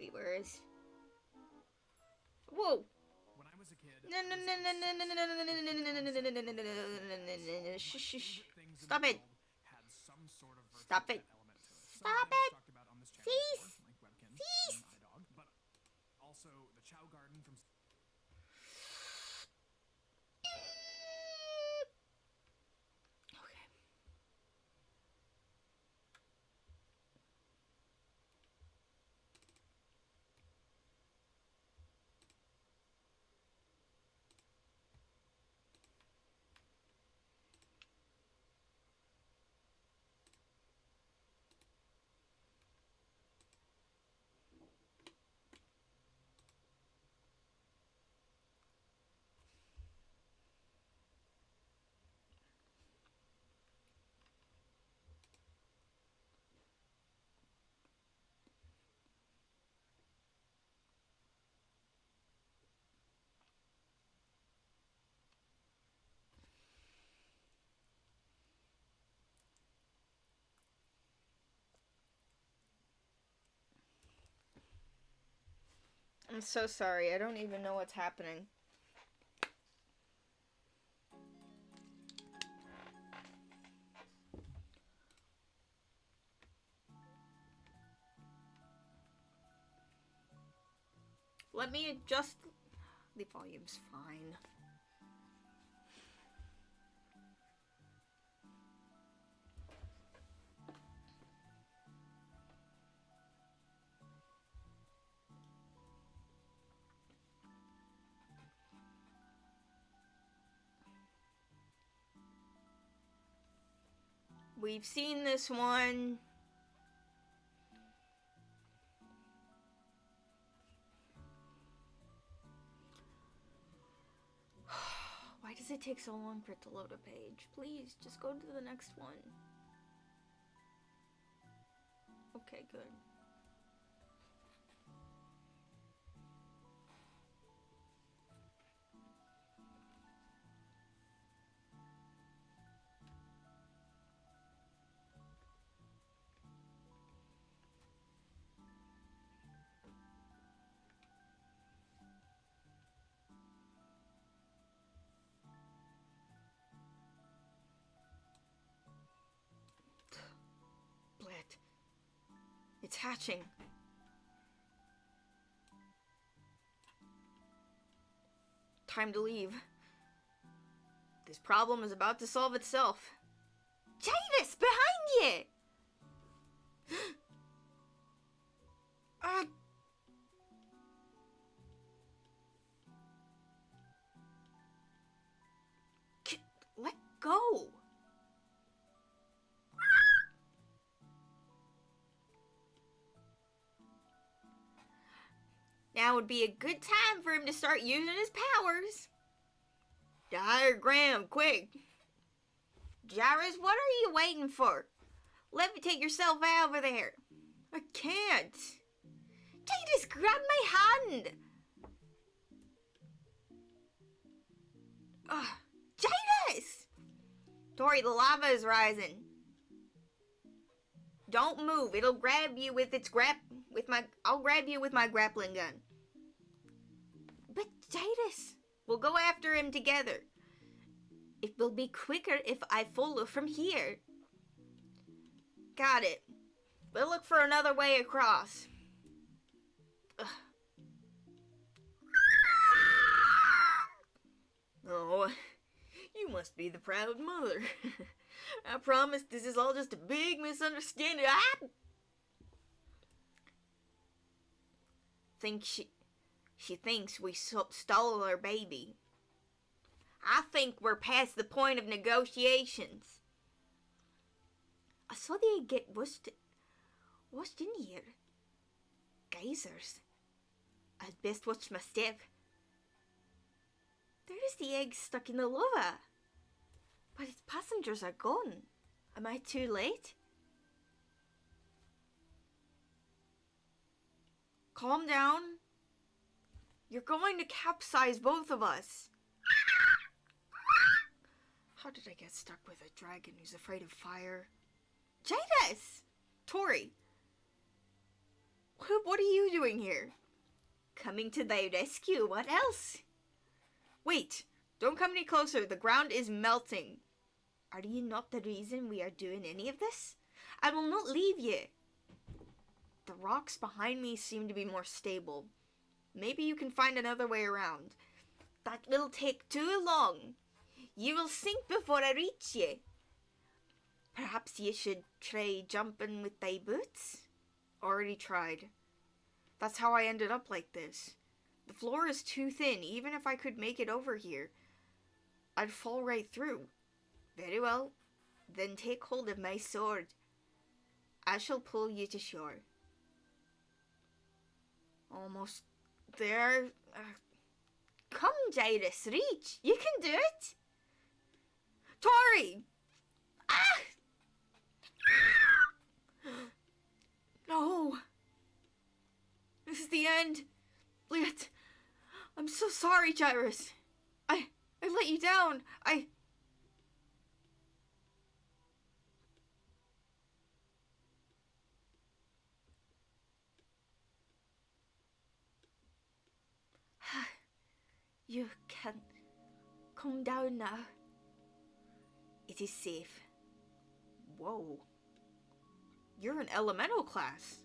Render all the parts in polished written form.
Wait, where is? Whoa! When I was a kid, No, no, no, no, no, no, no, no, no, no, no, no, no, no, no, no, shh. Stop it! Stop it! Stop it! Cease! Cease! But also the Chow Garden from Okay. I'm so sorry. I don't even know what's happening. Let me adjust. The volume's fine. We've seen this one. Why does it take so long for it to load a page? Please, just go to the next one. Okay, good. Blit. It's hatching. Time to leave. This problem is about to solve itself. Jadis, behind you! Let go! Now would be a good time for him to start using his powers. Diagram, quick! Jairus, what are you waiting for? Levitate yourself out over there. I can't. Jadis, grab my hand! Jadis! Tori, the lava is rising. Don't move. It'll grab you with its I'll grab you with my grappling gun. But Jadis, we'll go after him together. It will be quicker if I follow from here. Got it. We'll look for another way across. Ugh. Oh, you must be the proud mother. I promise this is all just a big misunderstanding. She thinks we stole her baby. I think we're past the point of negotiations. I saw the egg get washed in here. Geysers. I'd best watch my step. There is the egg stuck in the lava. But its passengers are gone. Am I too late? Calm down. You're going to capsize both of us. How did I get stuck with a dragon who's afraid of fire? Jadis! Tori! What are you doing here? Coming to thy rescue, what else? Wait, don't come any closer, the ground is melting. Are you not the reason we are doing any of this? I will not leave you. The rocks behind me seem to be more stable. Maybe you can find another way around. That will take too long. You will sink before I reach you. Perhaps you should try jumping with thy boots? Already tried. That's how I ended up like this. The floor is too thin. Even if I could make it over here, I'd fall right through. Very well. Then take hold of my sword. I shall pull you to shore. Almost there. Come, Jairus, reach. You can do it. Tori! Ah! No. This is the end. Leah, I'm so sorry, Jairus. I let you down. You can come down now. It is safe. Whoa. You're an elemental class.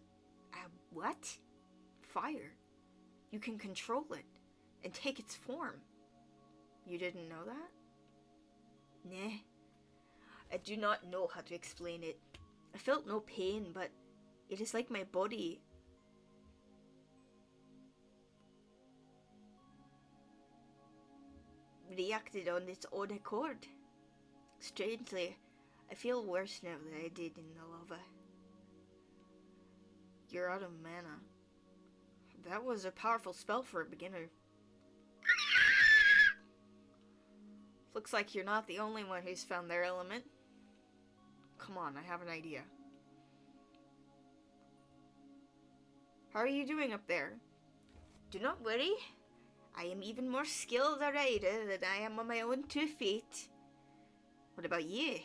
What? Fire. You can control it and take its form. You didn't know that? Nah. I do not know how to explain it. I felt no pain, but it is like my body reacted on its own accord. Strangely, I feel worse now than I did in the lava. You're out of mana. That was a powerful spell for a beginner. Looks like you're not the only one who's found their element. Come on, I have an idea. How are you doing up there? Do not worry. I am even more skilled a rider than I am on my own 2 feet. What about you?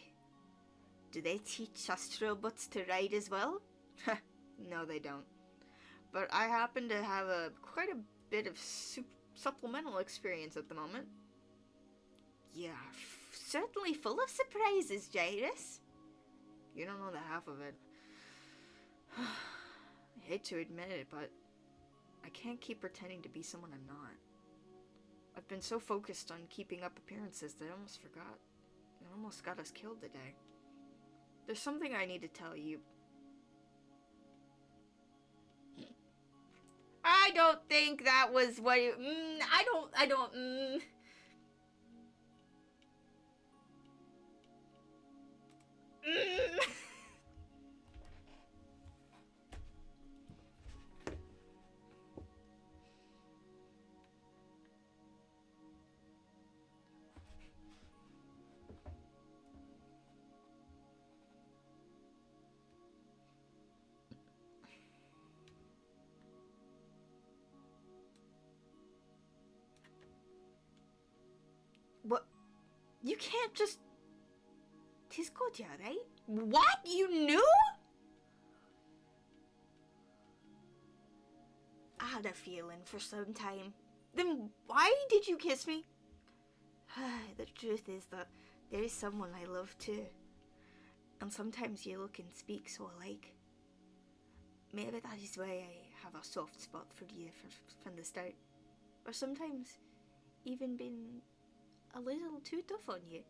Do they teach astrobots to ride as well? No, they don't. But I happen to have quite a bit of supplemental experience at the moment. Yeah, certainly full of surprises, Jairus. You don't know the half of it. I hate to admit it, but I can't keep pretending to be someone I'm not. I've been so focused on keeping up appearances that I almost forgot. It almost got us killed today. There's something I need to tell you. I don't think that was what you... I don't... What? You can't just... Tis Kodja, right? What? You knew? I had a feeling for some time. Then why did you kiss me? The truth is that there is someone I love too. And sometimes you look and speak so alike. Maybe that is why I have a soft spot for you from the start. Or sometimes even been a little too tough on you.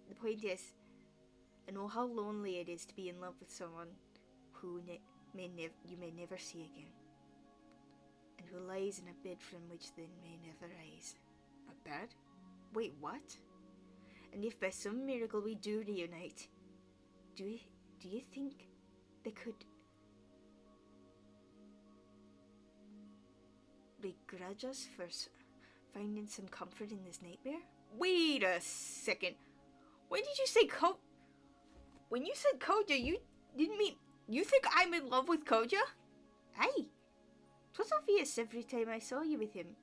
The point is, I know how lonely it is to be in love with someone who you may never see again, and who lies in a bed from which they may never rise. A bed? Wait, what? And if by some miracle we do reunite, do you think they could begrudge us for finding some comfort in this nightmare? Wait a second. When did you say When you said Kodja, you didn't mean... You think I'm in love with Kodja? Aye. 'Twas obvious every time I saw you with him.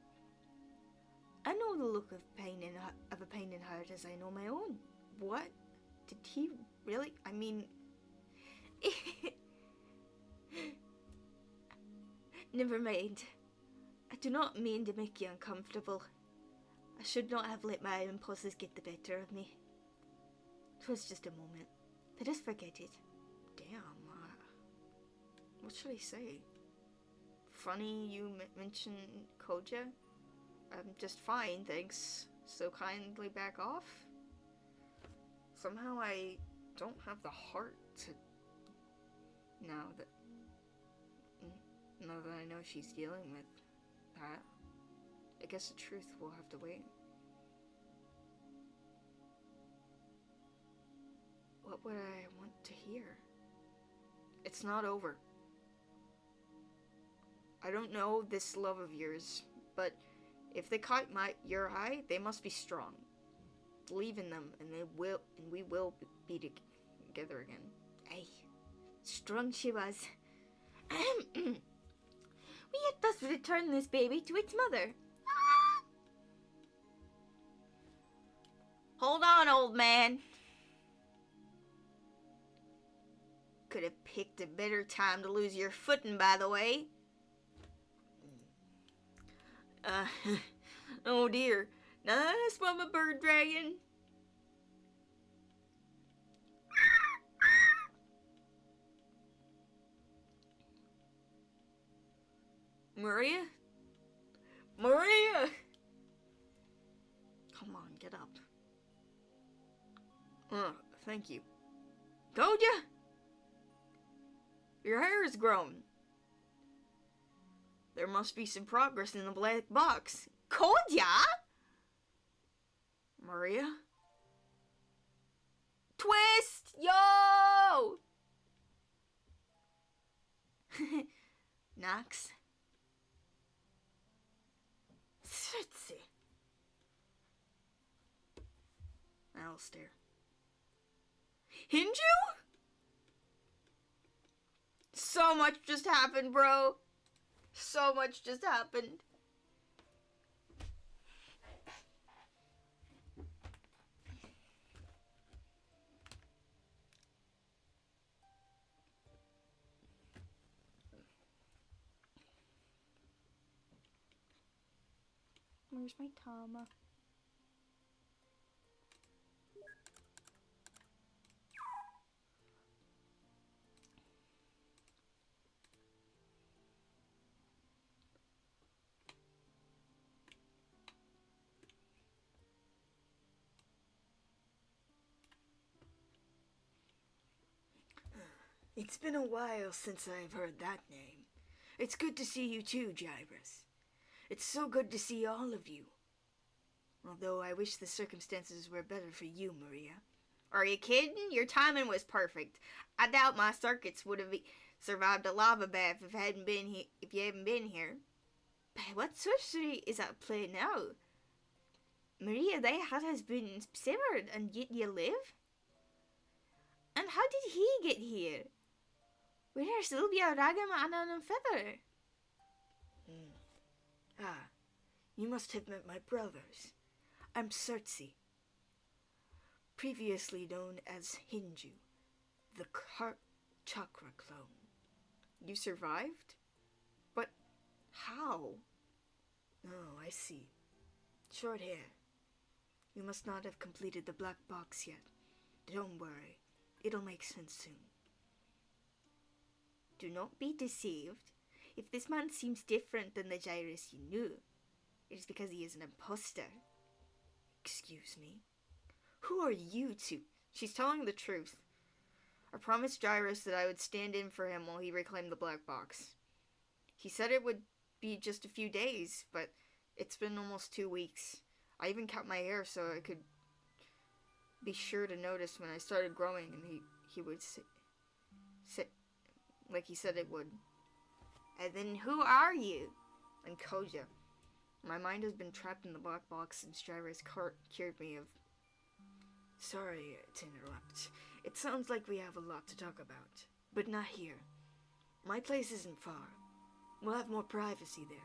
I know the look of a pining heart as I know my own. What? Did he really? I mean... Never mind. I do not mean to make you uncomfortable. I should not have let my impulses get the better of me. 'Twas just a moment. Let us forget it. Damn, what should I say? Funny you mentioned Koja? I'm just fine, thanks. So kindly back off? Somehow I don't have the heart to... Now that I know she's dealing with that, I guess the truth will have to wait. What would I want to hear? It's not over. I don't know this love of yours, but if they caught your eye, they must be strong. Believe in them, and we will be together again. Aye, strong she was. We had thus return this baby to its mother. Hold on, old man. Could have picked a better time to lose your footing, by the way. Oh dear. Nice mama bird dragon. Maria? Maria! Come on, get up. Thank you. Told ya? Your hair has grown. There must be some progress in the black box. Koja? Maria? Twist! Yo! Nox? Sitsi. I'll stare. Hinju? So much just happened, bro. So much just happened. Where's my Tama? It's been a while since I've heard that name. It's good to see you too, Gyrus. It's so good to see all of you. Although I wish the circumstances were better for you, Maria. Are you kidding? Your timing was perfect. I doubt my circuits would have survived a lava bath if you hadn't been here. But what sorcery is at play now? Maria, thy heart has been severed, and yet you live? And how did he get here? Where are Sylvia, Ragam, Anna, and Feather? Ah, you must have met my brothers. I'm Sertsi, previously known as Hinju, the heart chakra clone. You survived? But how? Oh, I see. Short hair. You must not have completed the black box yet. Don't worry. It'll make sense soon. Do not be deceived. If this man seems different than the Gyrus you knew, it is because he is an imposter. Excuse me? Who are you two? She's telling the truth. I promised Gyrus that I would stand in for him while he reclaimed the black box. He said it would be just a few days, but it's been almost 2 weeks. I even cut my hair so I could be sure to notice when I started growing, and he would sit like he said it would. And then who are you? I'm Koja. My mind has been trapped in the black box since Gyrus cured me of... Sorry to interrupt. It sounds like we have a lot to talk about, but not here. My place isn't far. We'll have more privacy there.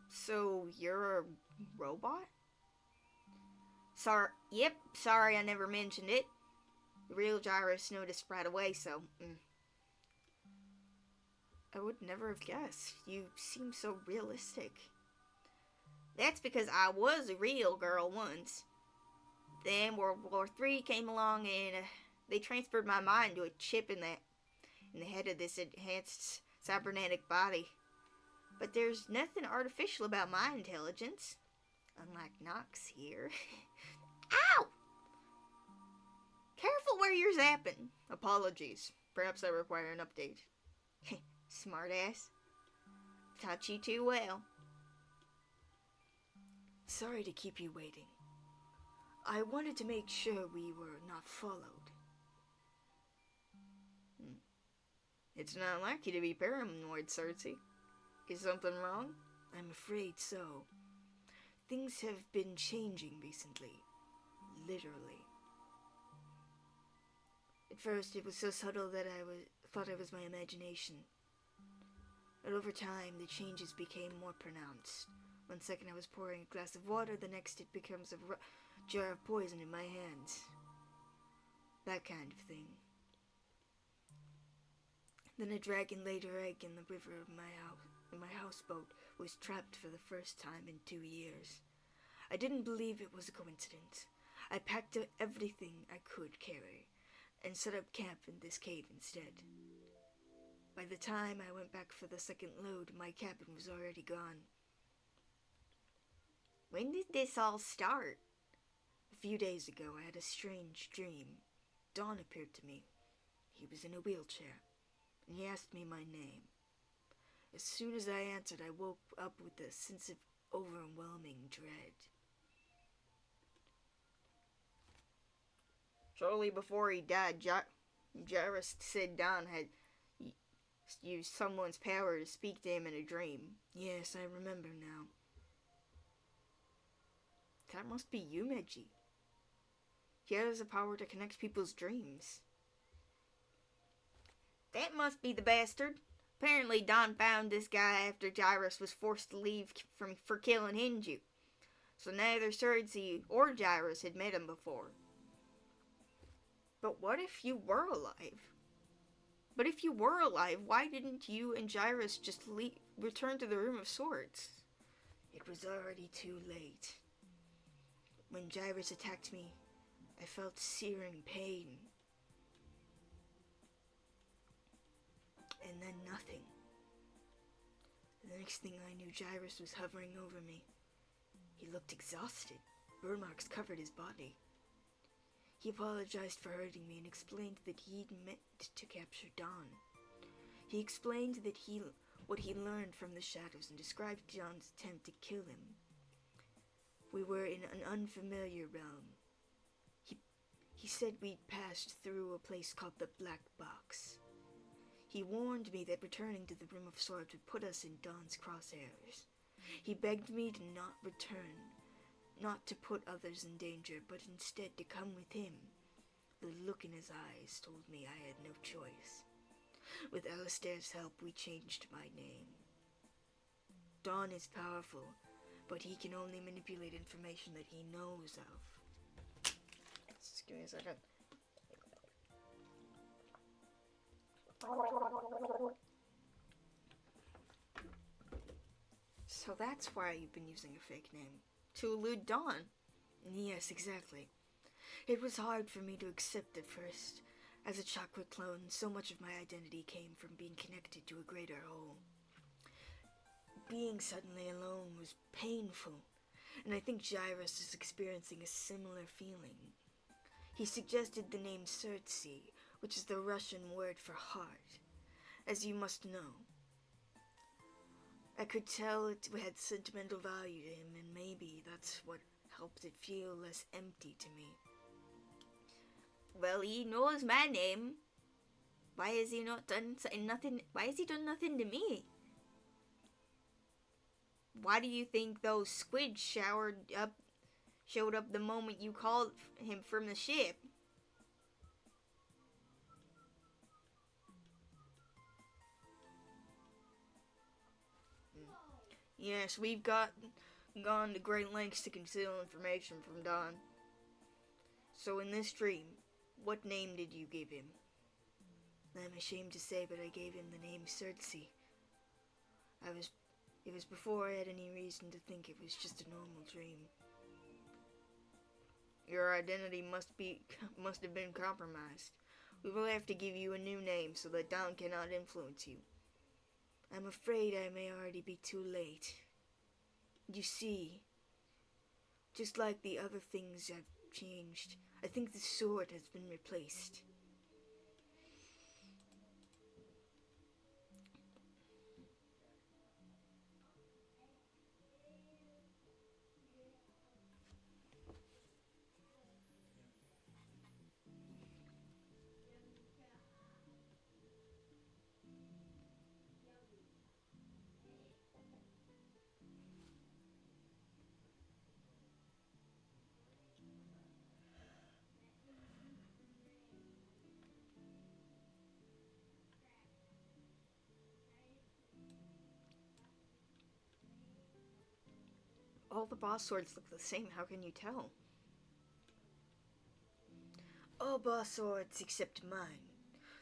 So, you're a robot? Sorry I never mentioned it. The real Gyrus noticed right away, so... I would never have guessed. You seem so realistic. That's because I was a real girl once. Then World War III came along and they transferred my mind to a chip in the head of this enhanced cybernetic body. But there's nothing artificial about my intelligence. Unlike Nox here. Ow! Careful where you're zapping. Apologies. Perhaps I require an update. Smartass. Taught you too well. Sorry to keep you waiting. I wanted to make sure we were not followed. It's not like you to be paranoid, Cersei. Is something wrong? I'm afraid so. Things have been changing recently. Literally. At first, it was so subtle that I thought it was my imagination. But over time, the changes became more pronounced. One second I was pouring a glass of water, the next it becomes a jar of poison in my hands. That kind of thing. Then a dragon laid her egg in the river of my houseboat was trapped for the first time in 2 years. I didn't believe it was a coincidence. I packed up everything I could carry and set up camp in this cave instead. By the time I went back for the second load, my cabin was already gone. When did this all start? A few days ago, I had a strange dream. Don appeared to me. He was in a wheelchair, and he asked me my name. As soon as I answered, I woke up with a sense of overwhelming dread. Shortly before he died, Gyrus said Don had used someone's power to speak to him in a dream. Yes, I remember now. That must be you, Meiji. He has the power to connect people's dreams. That must be the bastard. Apparently Don found this guy after Gyrus was forced to leave for killing Hinju. So neither Cersei or Gyrus had met him before. But what if you were alive? Why didn't you and Gyrus just return to the Room of Swords? It was already too late. When Gyrus attacked me, I felt searing pain. And then nothing. The next thing I knew, Gyrus was hovering over me. He looked exhausted. Burn marks covered his body. He apologized for hurting me and explained that he'd meant to capture Dawn. He explained that what he learned from the shadows and described John's attempt to kill him. We were in an unfamiliar realm. He said we'd passed through a place called the Black Box. He warned me that returning to the Room of Swords would put us in Dawn's crosshairs. He begged me to not return, not to put others in danger, but instead to come with him. The look in his eyes told me I had no choice. With Alistair's help, we changed my name. Dawn is powerful, but he can only manipulate information that he knows of. Just give me a second. So that's why you've been using a fake name. To elude Dawn. Yes, exactly. It was hard for me to accept at first. As a chakra clone, so much of my identity came from being connected to a greater whole. Being suddenly alone was painful, and I think Gyrus is experiencing a similar feeling. He suggested the name Cersei, which is the Russian word for heart, as you must know. I could tell it had sentimental value to him, and maybe that's what helped it feel less empty to me. Well, he knows my name. Why has he not done nothing? Why has he done nothing to me? Why do you think those squids showed up the moment you called him from the ship? Yes, we've gone to great lengths to conceal information from Dawn. So in this dream, what name did you give him? I'm ashamed to say, but I gave him the name Cersei. It was before I had any reason to think it was just a normal dream. Your identity must have been compromised. We will have to give you a new name so that Dawn cannot influence you. I'm afraid I may already be too late. You see, just like the other things have changed, I think the sword has been replaced. All the boss swords look the same, how can you tell? All boss swords except mine.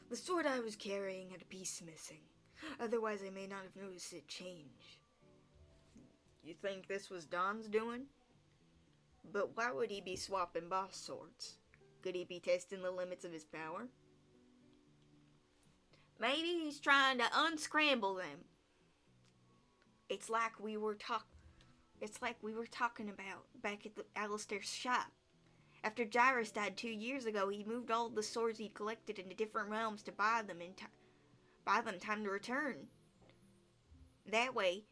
The sword I was carrying had a piece missing. Otherwise I may not have noticed it change. You think this was Don's doing? But why would he be swapping boss swords? Could he be testing the limits of his power? Maybe he's trying to unscramble them. It's like we were talking about back at the Alistair's shop. After Gyrus died 2 years ago, he moved all the swords he'd collected into different realms to buy them time to return. That way,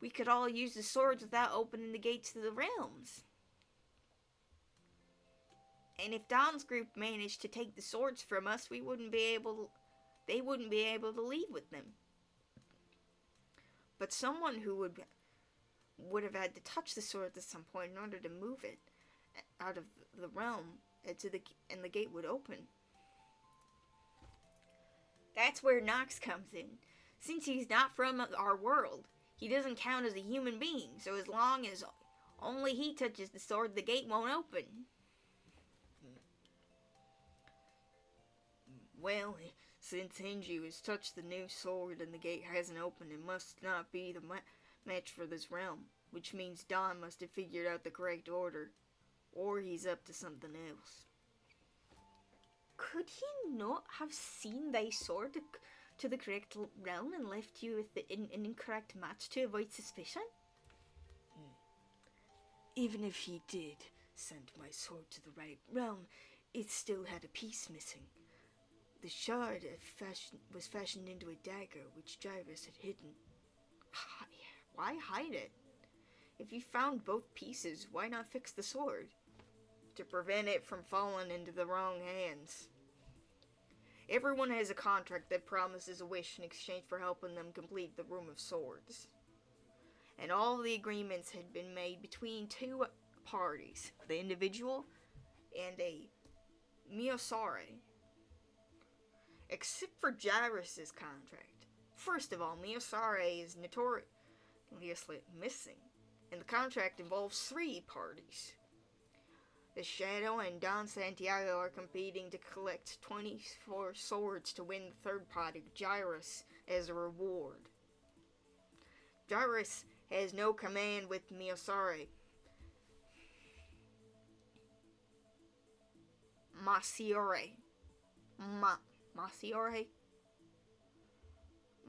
we could all use the swords without opening the gates to the realms. And if Don's group managed to take the swords from us, they wouldn't be able to leave with them. But someone who would have had to touch the sword at some point in order to move it out of the realm and the gate would open. That's where Nox comes in. Since he's not from our world, he doesn't count as a human being, so as long as only he touches the sword, the gate won't open. Well, since Hinju has touched the new sword and the gate hasn't opened, it must not be the match for this realm, which means Don must have figured out the correct order, or he's up to something else. Could he not have seen thy sword to the correct realm and left you with an incorrect match to avoid suspicion? Even if he did send my sword to the right realm, it still had a piece missing. The shard was fashioned into a dagger, which Gyrus had hidden. Why hide it? If you found both pieces, why not fix the sword? To prevent it from falling into the wrong hands. Everyone has a contract that promises a wish in exchange for helping them complete the Room of Swords. And all the agreements had been made between two parties, the individual and a Miosare. Except for Gyrus' contract. First of all, Miosare is notoriously missing, and the contract involves 3 parties. The Shadow and Don Santiago are competing to collect 24 swords to win the third party, Gyrus, as a reward. Gyrus has no command with Miosare. Masiore.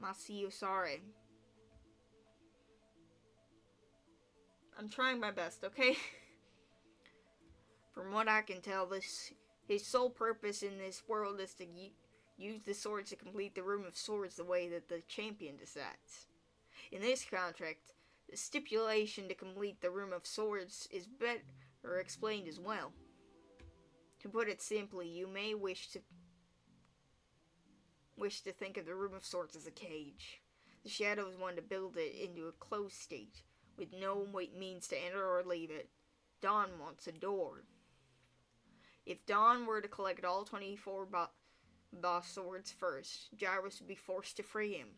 Masiosare. I'm trying my best, okay? From what I can tell, his sole purpose in this world is to use the swords to complete the Room of Swords the way that the champion decides. In this contract, the stipulation to complete the Room of Swords is better explained as well. To put it simply, you may wish to think of the Room of Swords as a cage. The Shadows want to build it into a closed state, with no means to enter or leave it. Dawn wants a door. If Dawn were to collect all 24 boss swords first, Gyrus would be forced to free him.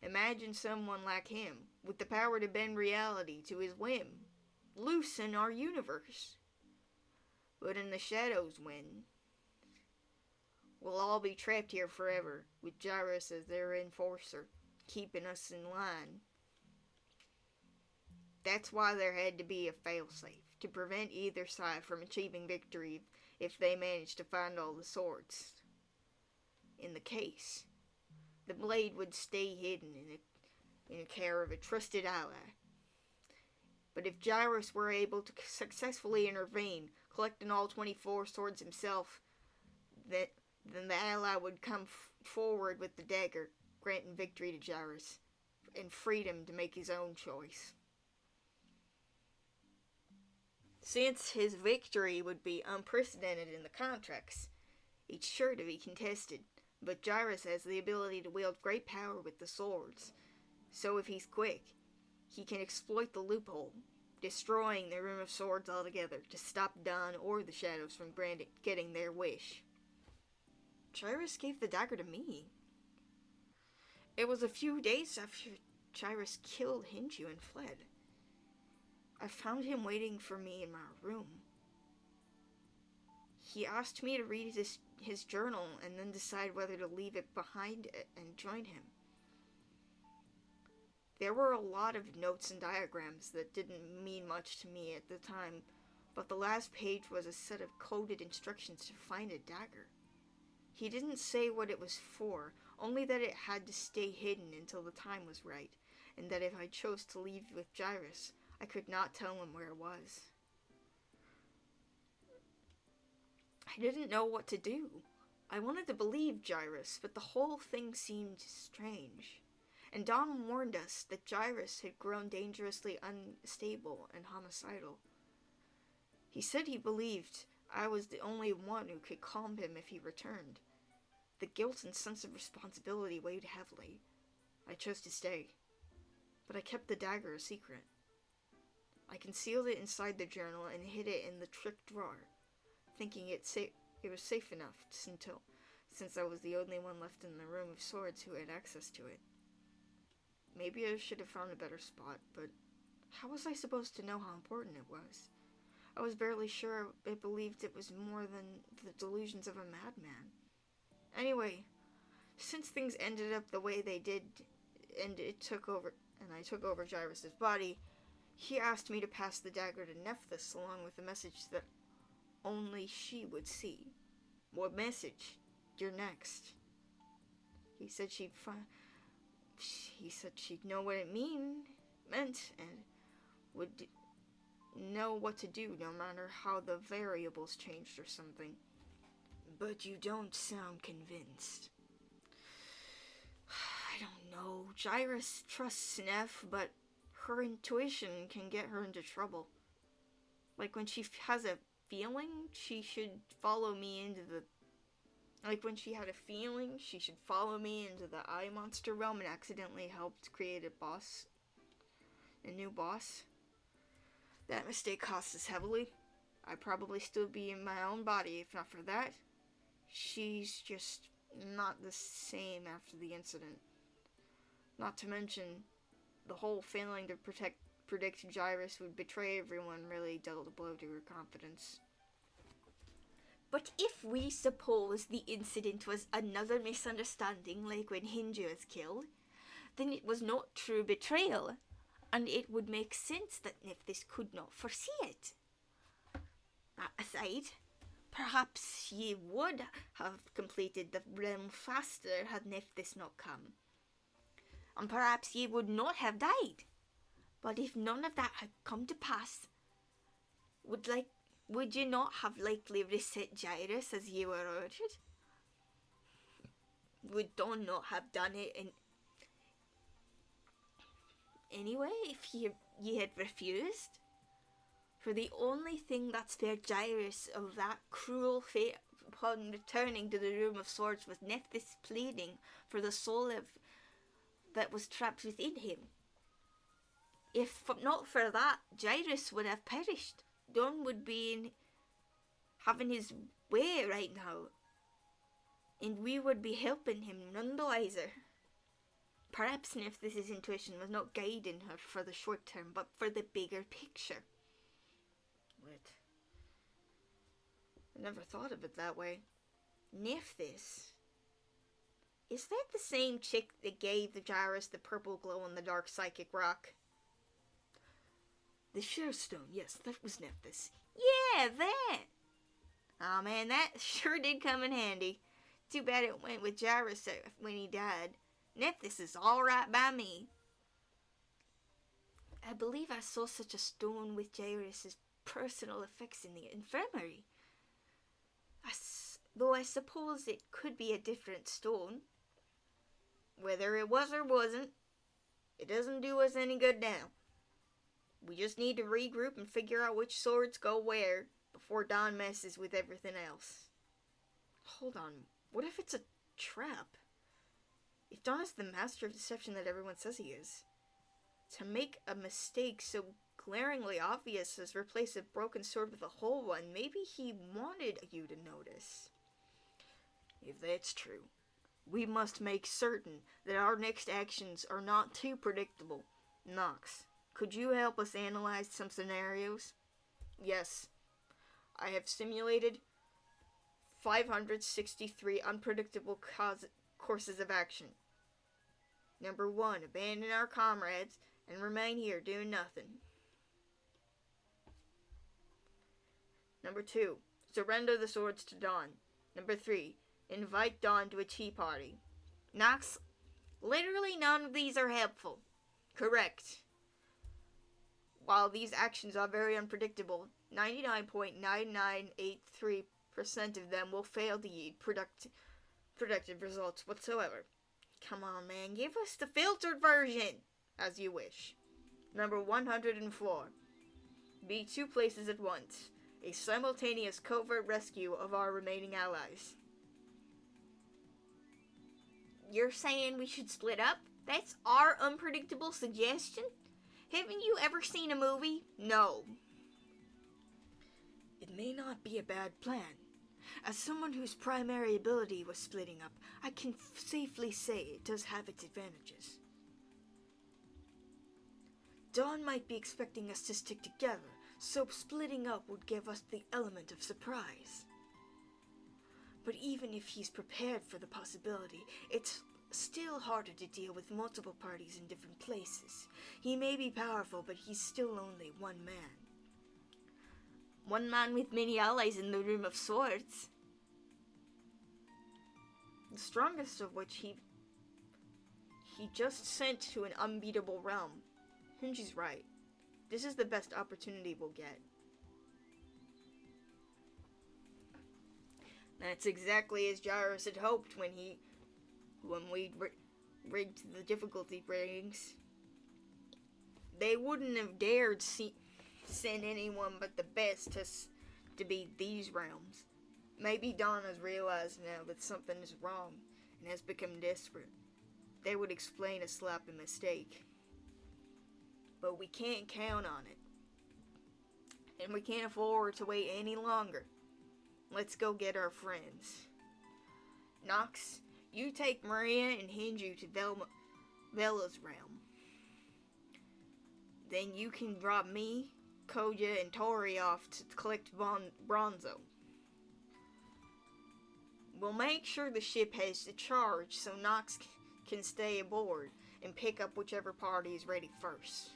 Imagine someone like him, with the power to bend reality to his whim. Loosen our universe. But in the shadows win. We'll all be trapped here forever, with Gyrus as their enforcer, keeping us in line. That's why there had to be a failsafe, to prevent either side from achieving victory if they managed to find all the swords. In the case, the blade would stay hidden in the care of a trusted ally. But if Gyrus were able to successfully intervene, collecting all 24 swords himself, then the ally would come forward with the dagger, granting victory to Gyrus, and freedom to make his own choice. Since his victory would be unprecedented in the contracts, it's sure to be contested, but Gyrus has the ability to wield great power with the swords, so if he's quick, he can exploit the loophole, destroying the Room of Swords altogether to stop Dawn or the Shadows from getting their wish. Gyrus gave the dagger to me. It was a few days after Gyrus killed Hinju and fled. I found him waiting for me in my room. He asked me to read his journal and then decide whether to leave it behind and join him. There were a lot of notes and diagrams that didn't mean much to me at the time, but the last page was a set of coded instructions to find a dagger. He didn't say what it was for, only that it had to stay hidden until the time was right, and that if I chose to leave with Gyrus, I could not tell him where it was. I didn't know what to do. I wanted to believe Gyrus, but the whole thing seemed strange. And Dawn warned us that Gyrus had grown dangerously unstable and homicidal. He said he believed I was the only one who could calm him if he returned. The guilt and sense of responsibility weighed heavily. I chose to stay, but I kept the dagger a secret. I concealed it inside the journal and hid it in the trick drawer, thinking it was safe enough since I was the only one left in the Room of Swords who had access to it. Maybe I should have found a better spot, but how was I supposed to know how important it was? I was barely sure I believed it was more than the delusions of a madman. Anyway, since things ended up the way they did, and I took over Gyrus's body, he asked me to pass the dagger to Nephthys along with a message that only she would see. What message? You're next. He said she'd know what it meant and would know what to do no matter how the variables changed or something. But you don't sound convinced. I don't know. Gyrus trusts Neph, but her intuition can get her into trouble. Like when she has a feeling, she should follow me into the... Like when she had a feeling, she should follow me into the eye monster realm and accidentally helped create a new boss. That mistake cost us heavily. I'd probably still be in my own body if not for that. She's just not the same after the incident. Not to mention, the whole failing to predict Gyrus would betray everyone really dealt a blow to her confidence. But if we suppose the incident was another misunderstanding like when Hinju was killed, then it was not true betrayal, and it would make sense that Nephthys could not foresee it. That aside, perhaps ye would have completed the realm faster had Nephthys not come. And perhaps ye would not have died. But if none of that had come to pass, would you not have likely reset Gyrus as ye were ordered? Would Dawn not have done it anyway if ye had refused? For the only thing that spared Gyrus of that cruel fate upon returning to the Room of Swords was Nephthys pleading for the soul that was trapped within him. If not for that, Gyrus would have perished. Dawn would be having his way right now, and we would be helping him none the wiser. Perhaps Nephthys' intuition was not guiding her for the short term, but for the bigger picture. Wait. I never thought of it that way. Nephthys. Is that the same chick that gave the Gyrus the purple glow-in-the-dark psychic rock? The Share Stone, yes, that was Nephthys. Yeah, that! Aw, man, that sure did come in handy. Too bad it went with Gyrus when he died. Nephthys is alright by me. I believe I saw such a stone with Gyrus's personal effects in the infirmary. Though I suppose it could be a different stone. Whether it was or wasn't, it doesn't do us any good now. We just need to regroup and figure out which swords go where before Don messes with everything else. Hold on, what if it's a trap? If Don is the master of deception that everyone says he is, to make a mistake so glaringly obvious as replace a broken sword with a whole one, maybe he wanted you to notice. If that's true, we must make certain that our next actions are not too predictable. Nox, could you help us analyze some scenarios? Yes. I have simulated 563 unpredictable courses of action. Number 1, abandon our comrades and remain here doing nothing. Number 2, surrender the swords to Dawn. Number 3, invite Dawn to a tea party. Nox, literally none of these are helpful. Correct. While these actions are very unpredictable, 99.9983% of them will fail to yield productive results whatsoever. Come on, man, give us the filtered version. As you wish. Number 104. Be 2 places at once. A simultaneous covert rescue of our remaining allies. You're saying we should split up? That's our unpredictable suggestion? Haven't you ever seen a movie? No. It may not be a bad plan. As someone whose primary ability was splitting up, I can safely say it does have its advantages. Dawn might be expecting us to stick together, so splitting up would give us the element of surprise. But even if he's prepared for the possibility, it's still harder to deal with multiple parties in different places. He may be powerful, but he's still only one man. One man with many allies in the Room of Swords. The strongest of which he just sent to an unbeatable realm. Hinji's right. This is the best opportunity we'll get. That's exactly as Gyrus had hoped when we rigged the difficulty ratings. They wouldn't have dared send anyone but the best to beat these realms. Maybe Dawn has realized now that something is wrong and has become desperate. They would explain a sloppy mistake. But we can't count on it. And we can't afford to wait any longer. Let's go get our friends. Nox, you take Maria and Hinju to Vela's realm. Then you can drop me, Koja, and Tori off to collect Bronzo. We'll make sure the ship has the charge so Nox can stay aboard and pick up whichever party is ready first.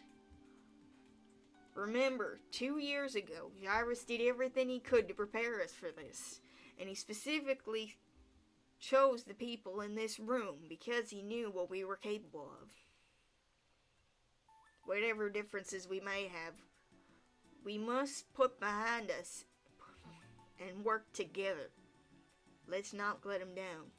Remember, 2 years ago, Gyrus did everything he could to prepare us for this, and he specifically chose the people in this room because he knew what we were capable of. Whatever differences we may have, we must put behind us and work together. Let's not let him down.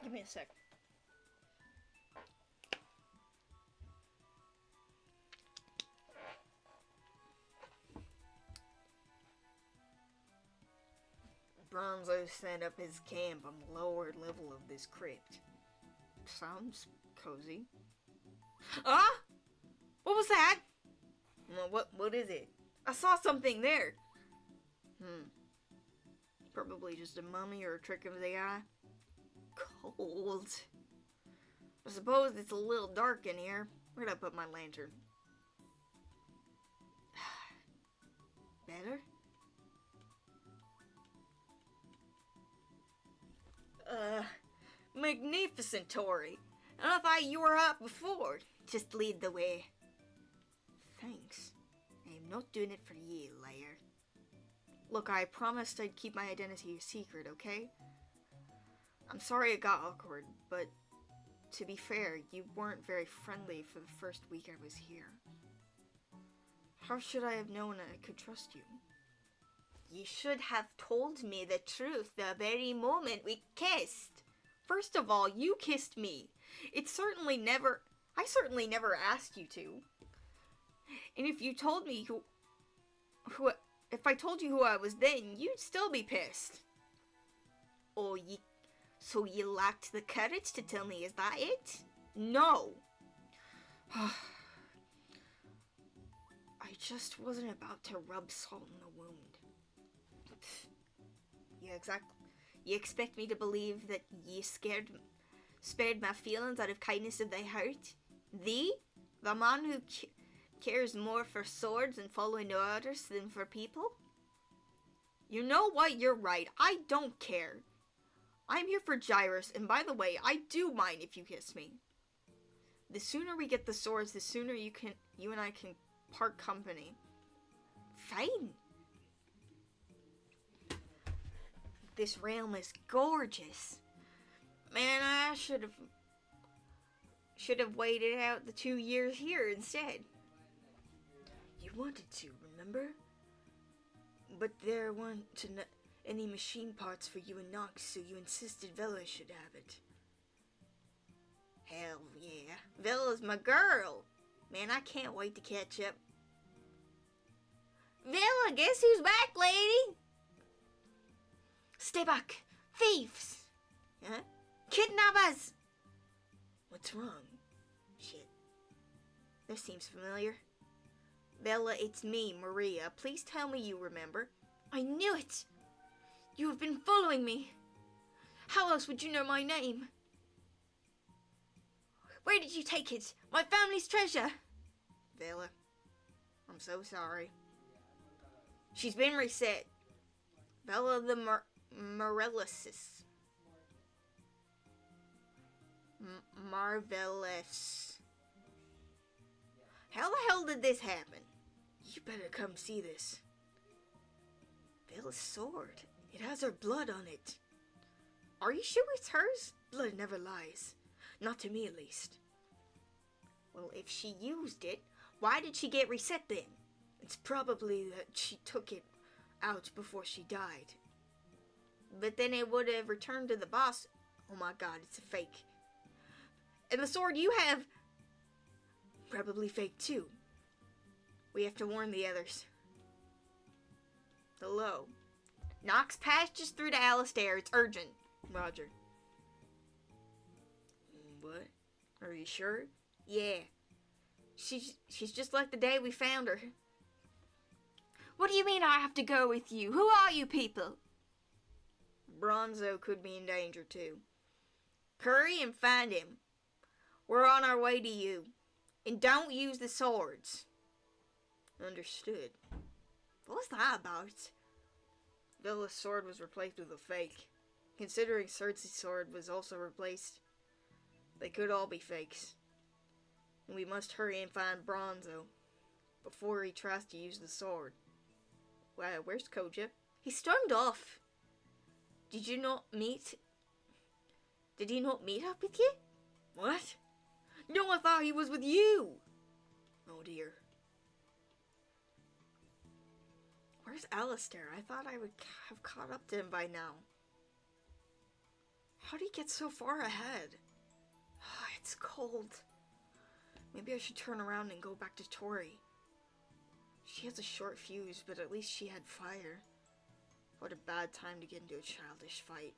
Give me a sec. Bronzo set up his camp on the lower level of this crypt. Sounds cozy. Ah! What was that? Well, what is it? I saw something there. Probably just a mummy or a trick of the eye. Cold. I suppose it's a little dark in here. Where'd I put my lantern? Better? Magnificent, Tori. And I thought you were up before. Just lead the way. Thanks. I am not doing it for you, liar. Look, I promised I'd keep my identity a secret, okay? I'm sorry it got awkward, but to be fair, you weren't very friendly for the first week I was here. How should I have known I could trust you? You should have told me the truth the very moment we kissed. First of all, you kissed me. I certainly never asked you to. And if you told me if I told you who I was then, you'd still be pissed. Oh, so you lacked the courage to tell me, is that it? No. I just wasn't about to rub salt in the wound. Yeah, exactly. You expect me to believe that you spared my feelings out of kindness of thy heart? The man who cares more for swords and following orders than for people? You know what? You're right. I don't care. I'm here for Gyrus, and by the way, I do mind if you kiss me. The sooner we get the swords, the sooner you and I can part company. Fine. This realm is gorgeous. Man, I should have waited out the 2 years here instead. You wanted to, remember? But there weren't any machine parts for you and Nox, so you insisted Vela should have it. Hell yeah. Vela's my girl. Man, I can't wait to catch up. Vela, guess who's back, lady? Stay back. Thieves. Huh? Kidnappers. What's wrong? Shit. This seems familiar. Bella, it's me, Maria. Please tell me you remember. I knew it. You have been following me. How else would you know my name? Where did you take it? My family's treasure. Bella, I'm so sorry. She's been reset. Bella the Marvelous. Marvelous. How the hell did this happen? You better come see this. Bella's sword. It has her blood on it. Are you sure it's hers? Blood never lies. Not to me, at least. Well, if she used it, why did she get reset then? It's probably that she took it out before she died. But then it would have returned to the boss. Oh my god, it's a fake. And the sword you have, probably fake too. We have to warn the others. Hello. Nox passes through to Alistair. It's urgent. Roger. What? Are you sure? Yeah. She's just like the day we found her. What do you mean I have to go with you? Who are you people? Bronzo could be in danger too. Hurry and find him. We're on our way to you. And don't use the swords. Understood. What was that about? Bella's sword was replaced with a fake. Considering Cersei's sword was also replaced, they could all be fakes. And we must hurry and find Bronzo before he tries to use the sword. Wow, where's Koja? He stormed off. Did he not meet up with you? What? No, I thought he was with you. Oh dear. Where's Alistair? I thought I would have caught up to him by now. How do you get so far ahead? It's cold. Maybe I should turn around and go back to Tori. She has a short fuse, but at least she had fire. What a bad time to get into a childish fight.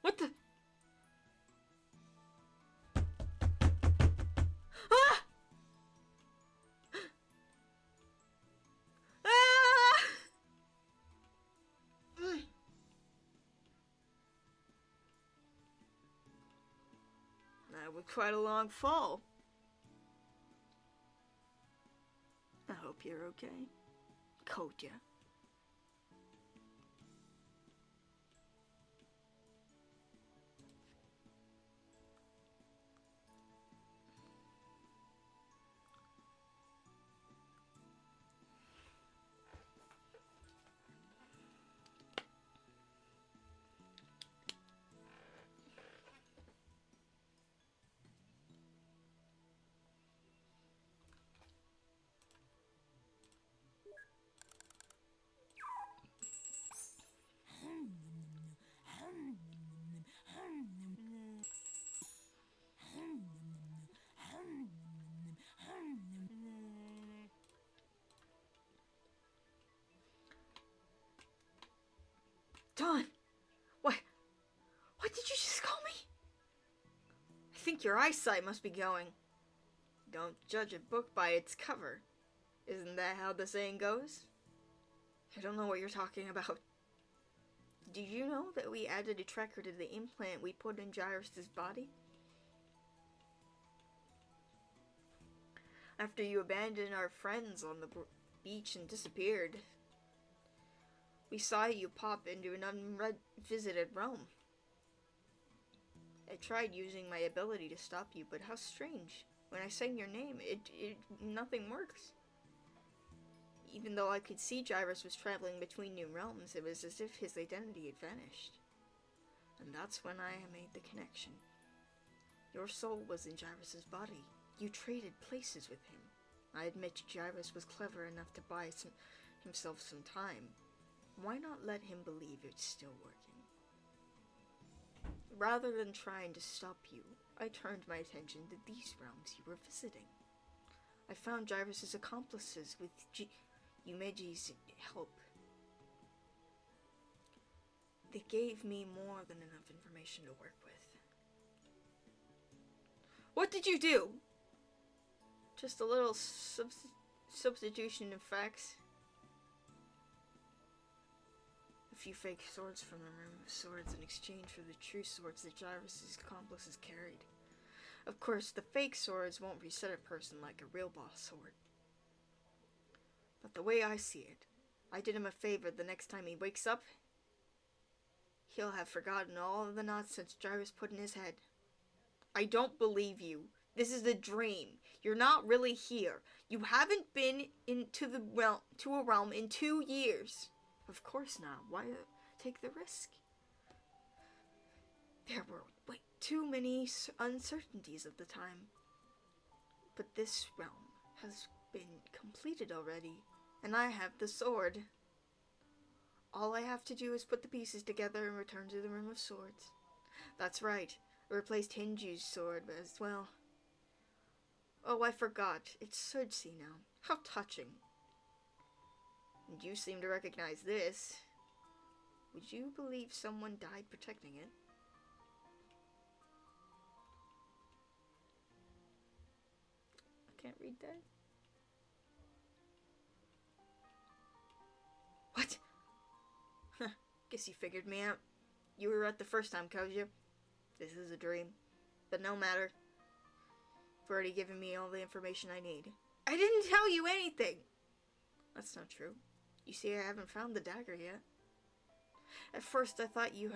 What the? Ah! Ah! That was quite a long fall. I hope you're okay, Koja. Dawn! What did you just call me? I think your eyesight must be going. Don't judge a book by its cover. Isn't that how the saying goes? I don't know what you're talking about. Did you know that we added a tracker to the implant we put in Gyrus' body? After you abandoned our friends on the beach and disappeared, we saw you pop into an unvisited realm. I tried using my ability to stop you, but how strange. When I sang your name, nothing works. Even though I could see Gyrus was traveling between new realms, it was as if his identity had vanished. And that's when I made the connection. Your soul was in Gyrus' body. You traded places with him. I admit Gyrus was clever enough to buy himself some time. Why not let him believe it's still working? Rather than trying to stop you, I turned my attention to these realms you were visiting. I found Gyrus' accomplices with Yumeji's help. They gave me more than enough information to work with. What did you do? Just a little substitution of facts. A few fake swords from the room of swords in exchange for the true swords that Gyrus' accomplices carried. Of course, the fake swords won't reset a person like a real boss sword. But the way I see it, I did him a favor. The next time he wakes up, he'll have forgotten all of the nonsense Gyrus put in his head. I don't believe you. This is a dream. You're not really here. You haven't been into a realm in 2 years. Of course not. Why take the risk? There were too many uncertainties at the time. But this realm has been completed already, and I have the sword. All I have to do is put the pieces together and return to the Room of Swords. That's right. I replaced Hinju's sword as well. Oh, I forgot. It's Sudsi now. How touching. And you seem to recognize this. Would you believe someone died protecting it? I can't read that. What? Huh. Guess you figured me out. You were right the first time, Koja. This is a dream. But no matter. You've already given me all the information I need. I didn't tell you anything! That's not true. You see, I haven't found the dagger yet. At first, I thought you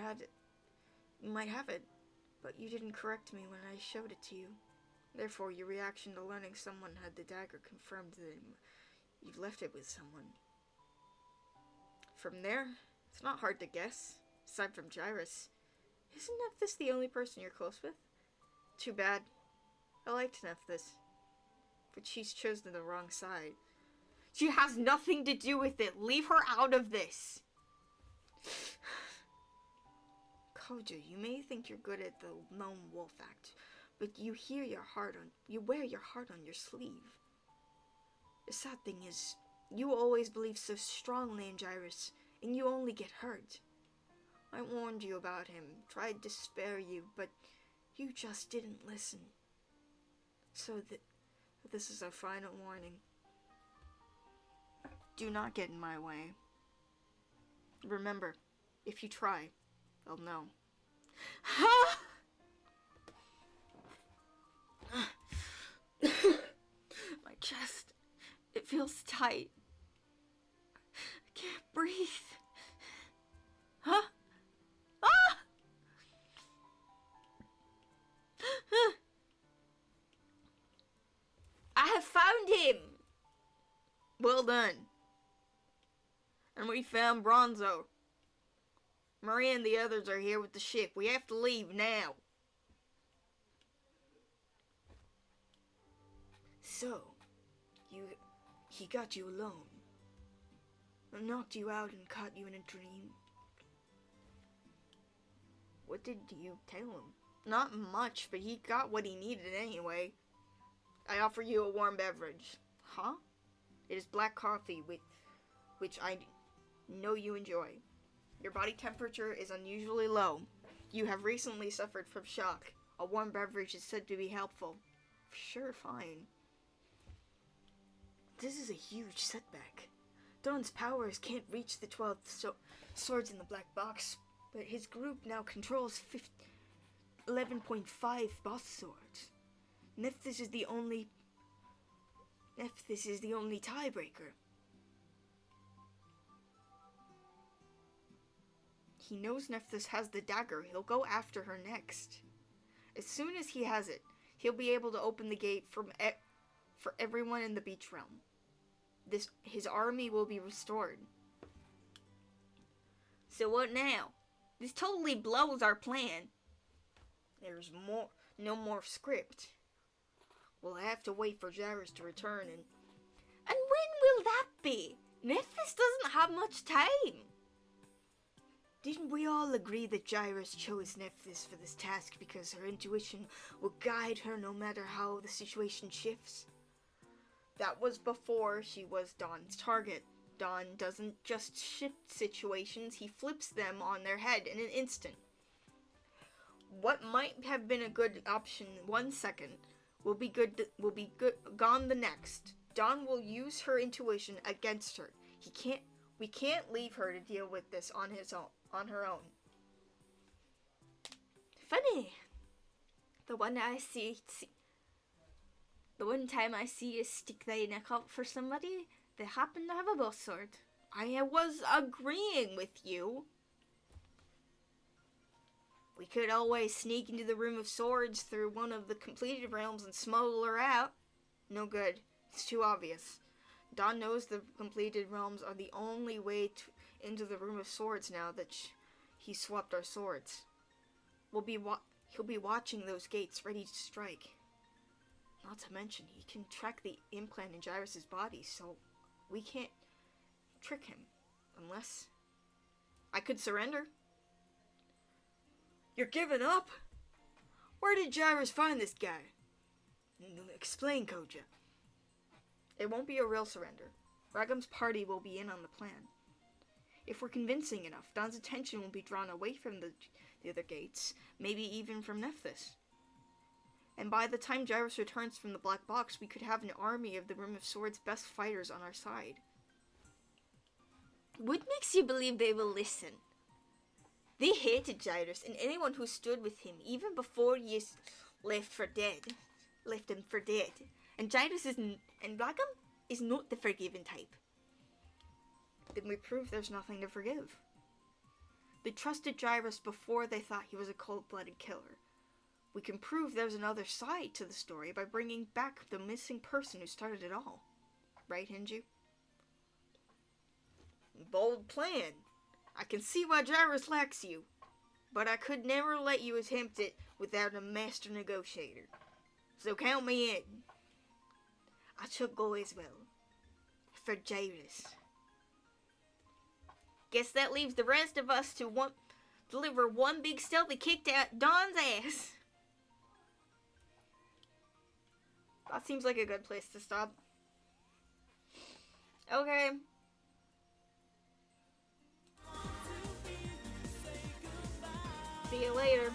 might have it, but you didn't correct me when I showed it to you. Therefore, your reaction to learning someone had the dagger confirmed that you've left it with someone. From there, it's not hard to guess. Aside from Gyrus, isn't Nephthys the only person you're close with? Too bad. I liked Nephthys, but she's chosen the wrong side. She has nothing to do with it. Leave her out of this. Koja, you may think you're good at the lone wolf act, but you wear your heart on your sleeve. The sad thing is, you always believe so strongly in Gyrus, and you only get hurt. I warned you about him, tried to spare you, but you just didn't listen. So this is a final warning. Do not get in my way. Remember, if you try, they'll know. My chest, it feels tight. I can't breathe. Huh? Ah! I have found him! Well done. And we found Bronzo. Maria and the others are here with the ship. We have to leave now. So, he got you alone. And knocked you out and caught you in a dream. What did you tell him? Not much, but he got what he needed anyway. I offer you a warm beverage. Huh? It is black coffee, which I know you enjoy. Your body temperature is unusually low. You have recently suffered from shock. A warm beverage is said to be helpful. Sure, fine. This is a huge setback. Dawn's powers can't reach the 12 swords in the black box, but his group now controls 11.5 boss swords. Nephthys is the only tiebreaker. He knows Nephthys has the dagger. He'll go after her next. As soon as he has it, he'll be able to open the gate for everyone in the beach realm. His army will be restored. So what now? This totally blows our plan. There's no more script. We'll have to wait for Gyrus to return and when will that be? Nephthys doesn't have much time. Didn't we all agree that Gyrus chose Nephthys for this task because her intuition will guide her no matter how the situation shifts? That was before she was Dawn's target. Dawn doesn't just shift situations, he flips them on their head in an instant. What might have been a good option 1 second will be gone the next. Dawn will use her intuition against her. We can't leave her to deal with this on her own. Funny. The one time I see you stick thy neck out for somebody, they happen to have a bow sword. I was agreeing with you. We could always sneak into the Room of Swords through one of the completed realms and smuggle her out. No good. It's too obvious. Dawn knows the completed realms are the only way into the Room of Swords now that he swapped our swords. He'll be watching those gates, ready to strike. Not to mention, he can track the implant in Gyrus' body, so we can't trick him. Unless I could surrender. You're giving up? Where did Gyrus find this guy? Explain, Koja. It won't be a real surrender. Ragam's party will be in on the plan. If we're convincing enough, Dawn's attention will be drawn away from the other gates, maybe even from Nephthys. And by the time Gyrus returns from the black box, we could have an army of the Room of Swords' best fighters on our side. What makes you believe they will listen? They hated Gyrus and anyone who stood with him, even before he left him for dead. And Gyrus and Ragam is not the forgiving type. Then we prove there's nothing to forgive. They trusted Gyrus before they thought he was a cold-blooded killer. We can prove there's another side to the story by bringing back the missing person who started it all. Right, Hinju? Bold plan. I can see why Gyrus lacks you, but I could never let you attempt it without a master negotiator. So count me in. I shall go as well. For Gyrus. Guess that leaves the rest of us to deliver one big stealthy kick to Don's ass. That seems like a good place to stop. Okay. See you later.